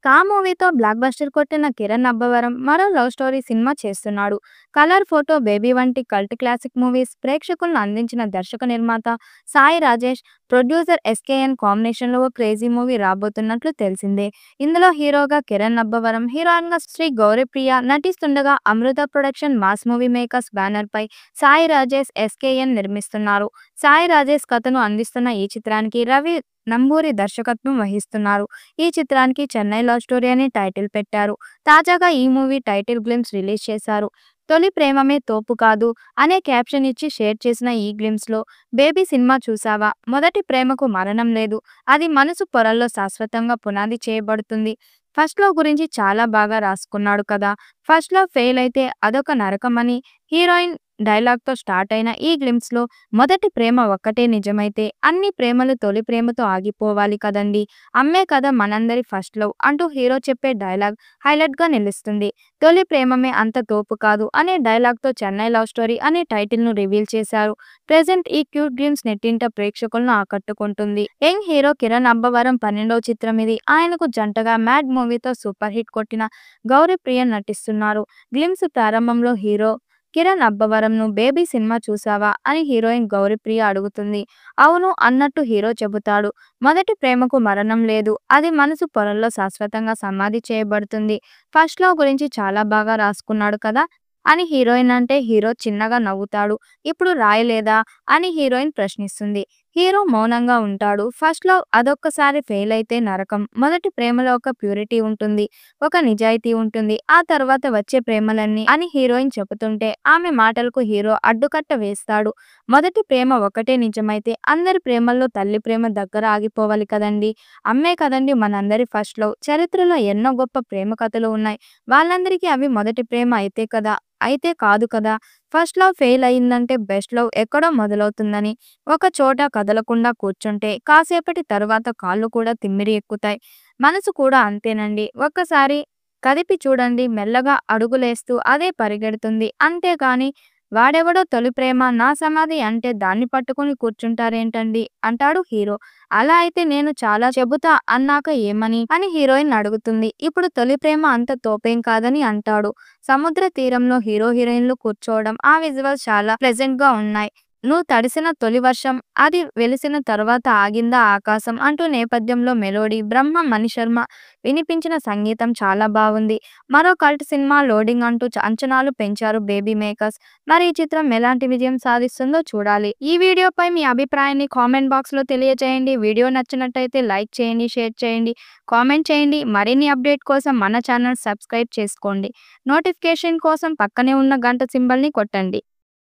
కా మూవీతో block buster కొట్టిన కిరణ్ అబ్బవరం మరో లవ్ స్టోరీ సినిమా చేస్తున్నాడు. కలర్ ఫోటో, బేబీ వంటి కల్ట్ క్లాసిక్ మూవీస్ ప్రేక్షకులను అందించిన దర్శక నిర్మాత సాయి రాజేష్, ప్రొడ్యూసర్ ఎస్కేఎన్ కాంబినేషన్లో ఓ క్రేజీ మూవీ రాబోతున్నట్లు తెలిసిందే. ఇందులో హీరోగా కిరణ్ అబ్బవరం, హీరోయిన్గా శ్రీ గౌరీప్రియ నటిస్తుండగా Amrutha production mass movie makers banner పై సాయి రాజేష్, ఎస్కేఎన్ నిర్మిస్తున్నారు. సాయి రాజేష్ కథను అందిస్తున్న ఈ చిత్రానికి రవి నంబూరి దర్శకత్వం వహిస్తున్నారు. ఈ చిత్రానికి చెన్నై లవ్ స్టోరీ అని టైటిల్ పెట్టారు. తాజాగా ఈ మూవీ టైటిల్ గ్లింప్స్ రిలీజ్ చేశారు. తొలి ప్రేమమే తోపు కాదు అనే క్యాప్షన్ ఇచ్చి షేర్ చేసిన ఈ గ్లింప్స్ లో, బేబీ సినిమా చూసావా, మొదటి ప్రేమకు మరణం లేదు, అది మనసు పొరల్లో శాశ్వతంగా పునాది చేయబడుతుంది. ఫస్ట్ లవ్ గురించి చాలా బాగా రాసుకున్నాడు కదా. ఫస్ట్ లవ్ ఫెయిల్ అయితే అదొక నరకమని హీరోయిన్ డైలాగ్ తో స్టార్ట్ అయిన ఈ గ్లింప్స్ లో, మొదటి ప్రేమ ఒక్కటే నిజమైతే అన్ని ప్రేమలు తొలి ప్రేమతో ఆగిపోవాలి కదండి, అమ్మే కదా మనందరి ఫస్ట్ లవ్ అంటూ హీరో చెప్పే డైలాగ్ హైలైట్ గా నిలుస్తుంది. తొలి ప్రేమమే అంత తోపు కాదు అనే డైలాగ్ తో చెన్నై లవ్ స్టోరీ అనే టైటిల్ ను రివీల్ చేశారు. ప్రెజెంట్ ఈ క్యూట్ గ్లిమ్స్ నెట్టింట ప్రేక్షకులను ఆకట్టుకుంటుంది. యంగ్ హీరో కిరణ్ అబ్బవరం 12వ చిత్రం ఇది. ఆయనకు జంటగా మ్యాడ్ మూవీతో సూపర్ హిట్ కొట్టిన గౌరీ ప్రియ నటిస్తున్నారు. గ్లిమ్స్ ప్రారంభంలో హీరో కిరణ్ అబ్బవరంను బేబీ సినిమా చూసావా అని హీరోయిన్ గౌరీప్రియ అడుగుతుంది. అవును అన్నట్టు హీరో చెబుతాడు. మొదటి ప్రేమకు మరణం లేదు, అది మనసు పొరల్లో శాశ్వతంగా సమాధి చేయబడుతుంది. ఫస్ట్ లవ్ గురించి చాలా బాగా రాసుకున్నాడు కదా అని హీరోయిన్ అంటే హీరో చిన్నగా నవ్వుతాడు. ఇప్పుడు రాయలేదా అని హీరోయిన్ ప్రశ్నిస్తుంది. హీరో మౌనంగా ఉంటాడు. ఫస్ట్ లవ్ అదొక్కసారి ఫెయిల్ అయితే నరకం. మొదటి ప్రేమలో ఒక ప్యూరిటీ ఉంటుంది, ఒక నిజాయితీ ఉంటుంది, ఆ తర్వాత వచ్చే ప్రేమలన్నీ అని హీరోయిన్ చెబుతుంటే ఆమె మాటలకు హీరో అడ్డుకట్ట వేస్తాడు. మొదటి ప్రేమ ఒకటే నిజమైతే అందరి ప్రేమల్లో తల్లి ప్రేమ దగ్గర ఆగిపోవాలి కదండి, అమ్మే కదండి మనందరి ఫస్ట్ లవ్. చరిత్రలో ఎన్నో గొప్ప ప్రేమ కథలు ఉన్నాయి, వాళ్ళందరికీ అవి మొదటి ప్రేమ అయితే కదా, అయితే కాదు కదా. ఫస్ట్ లవ్ ఫెయిల్ అయిందంటే బెస్ట్ లవ్ ఎక్కడో మొదలవుతుందని. ఒక చోట కదలకుండా కూర్చుంటే కాసేపటి తరువాత కాళ్ళు కూడా తిమ్మిరి ఎక్కుతాయి. మనసు కూడా అంతేనండి. ఒక్కసారి కదిపి చూడండి, మెల్లగా అడుగులేస్తూ అదే పరిగెడుతుంది. అంతేకాని వాడెవడో తొలి ప్రేమ నా సమాధి అంటే దాన్ని పట్టుకుని కూర్చుంటారేంటండి అంటాడు హీరో. అలా అయితే నేను చాలా చెబుతా అన్నాక ఏమని అని హీరోయిన్ అడుగుతుంది. ఇప్పుడు తొలి ప్రేమ అంత తోపేం కాదని అంటాడు. సముద్ర తీరంలో హీరో హీరోయిన్లు కూర్చోవడం, ఆ విజువల్స్ చాలా ప్లెజెంట్ గా ఉన్నాయి. నువ్వు తడిసిన తొలి వర్షం, అది వెలిసిన తర్వాత ఆగిందా ఆకాశం అంటూ నేపథ్యంలో మెలోడీ, బ్రహ్మ మణిశర్మ వినిపించిన సంగీతం చాలా బాగుంది. మరో కల్ట్ సినిమా లోడింగ్ అంటూ అంచనాలు పెంచారు బేబీ మేకర్స్. మరి ఈ చిత్రం ఎలాంటి విజయం సాధిస్తుందో చూడాలి. ఈ వీడియోపై మీ అభిప్రాయాన్ని కామెంట్ బాక్స్ లో తెలియజేయండి. వీడియో నచ్చినట్టయితే లైక్ చేయండి, షేర్ చేయండి, కామెంట్ చేయండి. మరిన్ని అప్డేట్ కోసం మన ఛానల్ సబ్స్క్రైబ్ చేసుకోండి. నోటిఫికేషన్ కోసం పక్కనే ఉన్న గంట సింబల్ ని కొట్టండి.